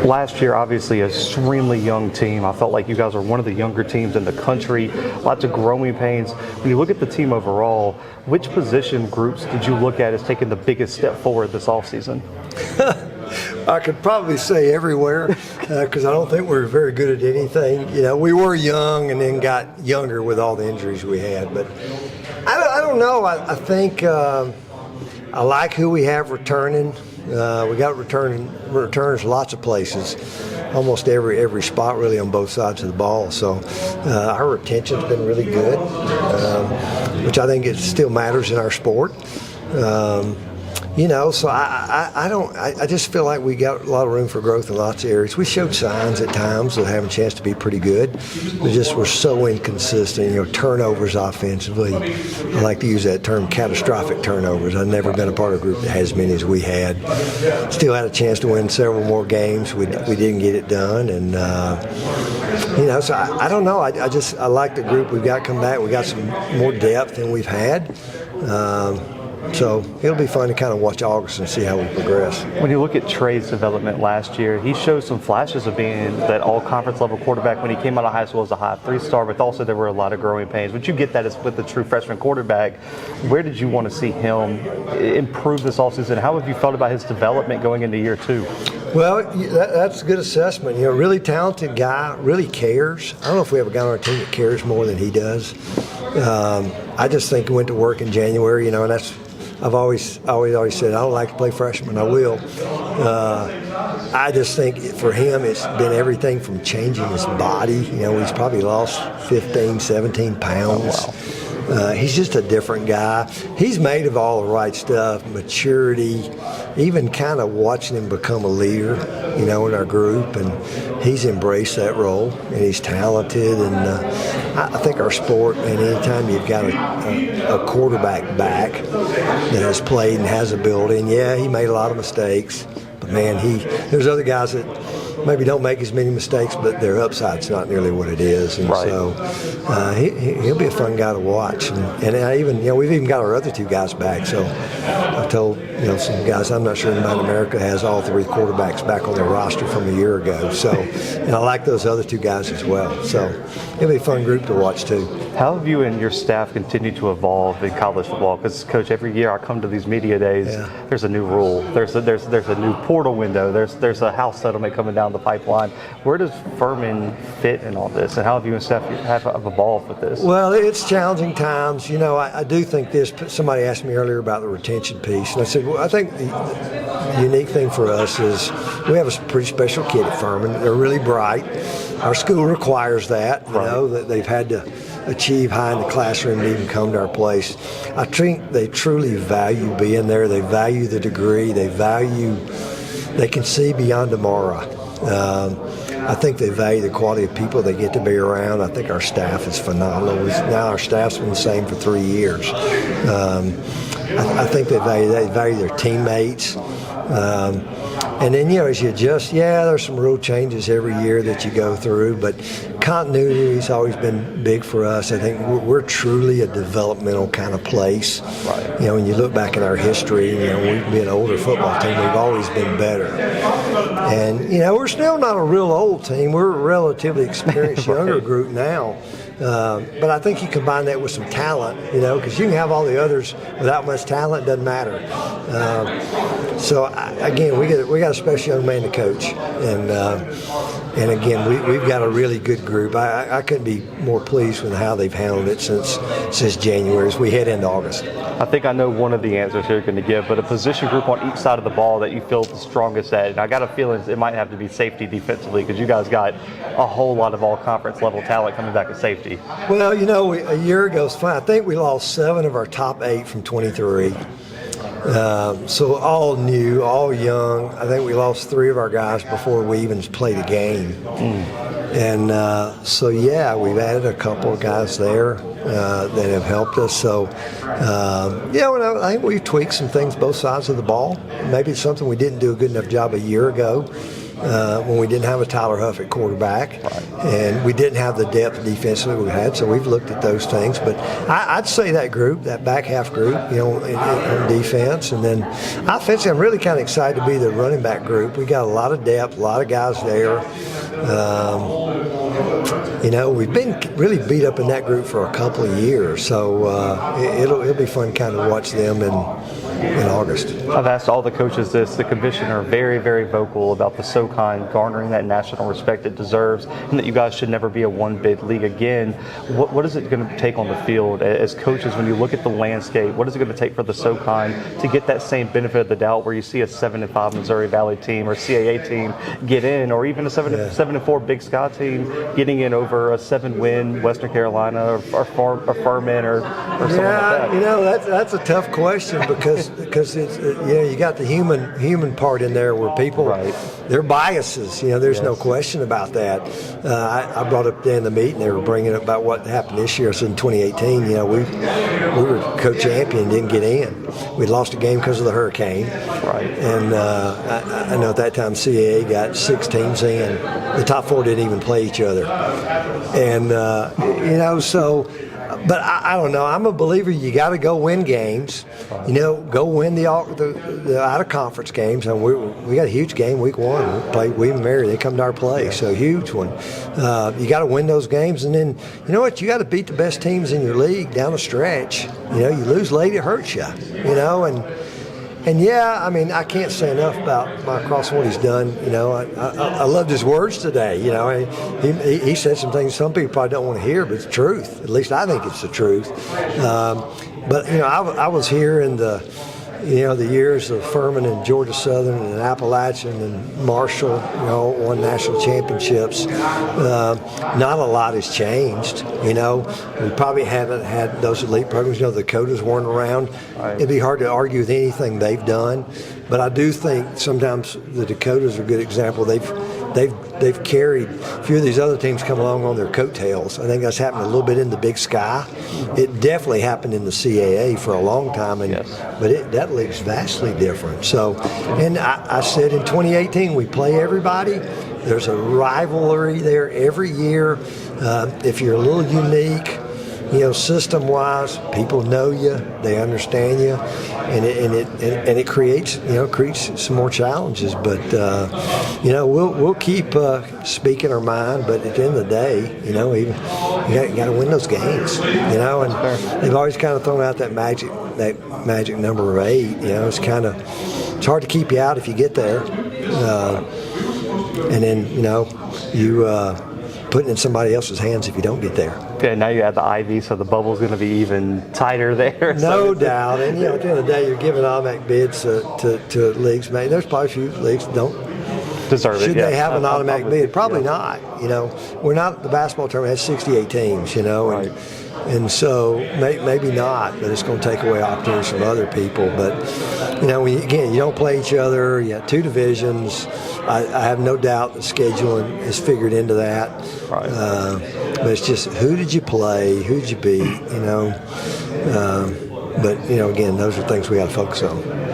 Last year, obviously, an extremely young team. I felt like you guys were one of the younger teams in the country. Lots of growing pains. When you look at the team overall, which position groups did you look at as taking the biggest step forward this offseason? I could probably say everywhere because I don't think we're very good at anything. You know, we were young and then got younger with all the injuries we had. But I don't know. I think I like who we have returning. We got returners lots of places, almost every spot really on both sides of the ball. So our retention's been really good, which I think it still matters in our sport. You know, so I just feel like we got a lot of room for growth in lots of areas. We showed signs at times of having a chance to be pretty good. We're so inconsistent. You know, turnovers offensively. I like to use that term, catastrophic turnovers. I've never been a part of a group that has as many as we had. Still had a chance to win several more games. We didn't get it done, and you know, so I don't know. I like the group we've got come back. We got some more depth than we've had. So it'll be fun to kind of watch August and see how we progress. When you look at Trey's development last year, he showed some flashes of being that all-conference level quarterback when he came out of high school as a high 3-star, but also there were a lot of growing pains. But you get that as with the true freshman quarterback. Where did you want to see him improve this offseason? How have you felt about his development going into year 2? Well, that's a good assessment. You know, really talented guy, really cares. I don't know if we have a guy on our team that cares more than he does. I just think he went to work in January, you know, and that's I've always said I don't like to play freshman. I will. I just think for him it's been everything from changing his body. You know, he's probably lost 15, 17 pounds. Oh, wow. He's just a different guy. He's made of all the right stuff, maturity, even kind of watching him become a leader, you know, in our group. And he's embraced that role, and he's talented. And I think our sport, and anytime you've got a quarterback back that has played and has ability, and yeah, he made a lot of mistakes, but man, there's other guys that maybe don't make as many mistakes, but their upside's not nearly what it is. And right. So he'll be a fun guy to watch. And we've even got our other 2 guys back. So I've told, you know, some guys, I'm not sure anybody in America has all 3 quarterbacks back on their roster from a year ago. So, and I like those other 2 guys as well. So it'll be a fun group to watch too. How have you and your staff continued to evolve in college football? Because, Coach, every year I come to these media days, There's a new rule. There's a new portal window. There's a house settlement coming down the pipeline. Where does Furman fit in all this, and how have you and staff have evolved with this? Well, it's challenging times. You know, I do think this. Somebody asked me earlier about the retention piece, and I said, well, I think the unique thing for us is we have a pretty special kid at Furman. They're really bright. Our school requires that. You know, that they've had to achieve high in the classroom to even come to our place. I think they truly value being there. They value the degree. They can see beyond tomorrow. I think they value the quality of people they get to be around. I think our staff is phenomenal. Now our staff's been the same for 3 years. I think they value their teammates. And then, you know, as you adjust, there's some rule changes every year that you go through, but continuity has always been big for us. I think we're truly a developmental kind of place. Right. You know, when you look back at our history, you know, we've been an older football team. We've always been better. And, you know, we're still not a real old team. We're a relatively experienced younger group now. But I think you combine that with some talent, you know, because you can have all the others without much talent, doesn't matter. So again, we got a special young man to coach, and again, we've got a really good group. I couldn't be more pleased with how they've handled it since January as we head into August. I think I know one of the answers you're going to give, but a position group on each side of the ball that you feel the strongest at, and I got a feeling it might have to be safety defensively because you guys got a whole lot of all-conference level talent coming back at safety. Well, you know, a year ago was fine. I think we lost 7 of our top 8 from 23. So all new, all young. I think we lost 3 of our guys before we even played a game. And we've added a couple of guys there that have helped us. So, I think we've tweaked some things both sides of the ball. Maybe it's something we didn't do a good enough job a year ago. when we didn't have a Tyler Huff at quarterback, and we didn't have the depth defensively we had. So we've looked at those things. But I'd say that group, that back half group, in defense, and then offensively, I'm really kind of excited to be the running back group. We got a lot of depth, a lot of guys there. We've been really beat up in that group for a couple of years, so it'll be fun kind of watch them in August. I've asked all the coaches this. The commissioner very, very vocal about the SoCon garnering that national respect it deserves, and that you guys should never be a one-bid league again. What is it going to take on the field as coaches when you look at the landscape? What is it going to take for the SoCon to get that same benefit of the doubt where you see a 7-5 Missouri Valley team or CAA team get in, or even a 7-4 Big Sky team getting in over a 7-win Western Carolina or Furman or something like that? That's a tough question because it's you got the human part in there where people their biases. There's no question about that. I brought up there in the meeting, they were bringing up about what happened this year. So in 2018, we were co-champion, didn't get in. We lost a game because of the hurricane. And I know at that time CAA got 6 teams in. The top 4 didn't even play each other. And so. But I don't know. I'm a believer you got to go win games. Go win the out-of-conference games. And we got a huge game week 1. We played William & Mary. They come to our place, so huge one. You got to win those games. And then, you know what? You got to beat the best teams in your league down the stretch. You lose late, it hurts you. And I can't say enough about Mike Cross, what he's done. I loved his words today. He said some things some people probably don't want to hear, but it's the truth. At least I think it's the truth. But I was here in the years of Furman and Georgia Southern and Appalachian and Marshall, won national championships. Not a lot has changed. We probably haven't had those elite programs. The Dakotas weren't around. It'd be hard to argue with anything they've done. But I do think sometimes the Dakotas are a good example. They've carried a few of these other teams come along on their coattails. I think that's happened a little bit in the Big Sky. It definitely happened in the CAA for a long time, but that league's vastly different. So, and I said in 2018 we play everybody. There's a rivalry there every year. If you're a little unique, system-wise, people know you, they understand you, and it creates some more challenges. But we'll keep speaking our mind. But at the end of the day, you got to win those games. And they've always kind of thrown out that magic number of 8. It's hard to keep you out if you get there, and then you putting it in somebody else's hands if you don't get there. Okay, now you add the IV, so the bubble's going to be even tighter there. No doubt. And at the end of the day, you're giving automatic bids to leagues. Maybe there's probably a few leagues that don't deserve it. Should they have an automatic bid? Probably not. We're not, the basketball tournament has 68 teams. And so maybe not, but it's going to take away opportunities from other people. But you don't play each other. You have 2 divisions. I have no doubt the scheduling is figured into that. But it's just, who did you play? Who did you beat? But again, those are things we got to focus on.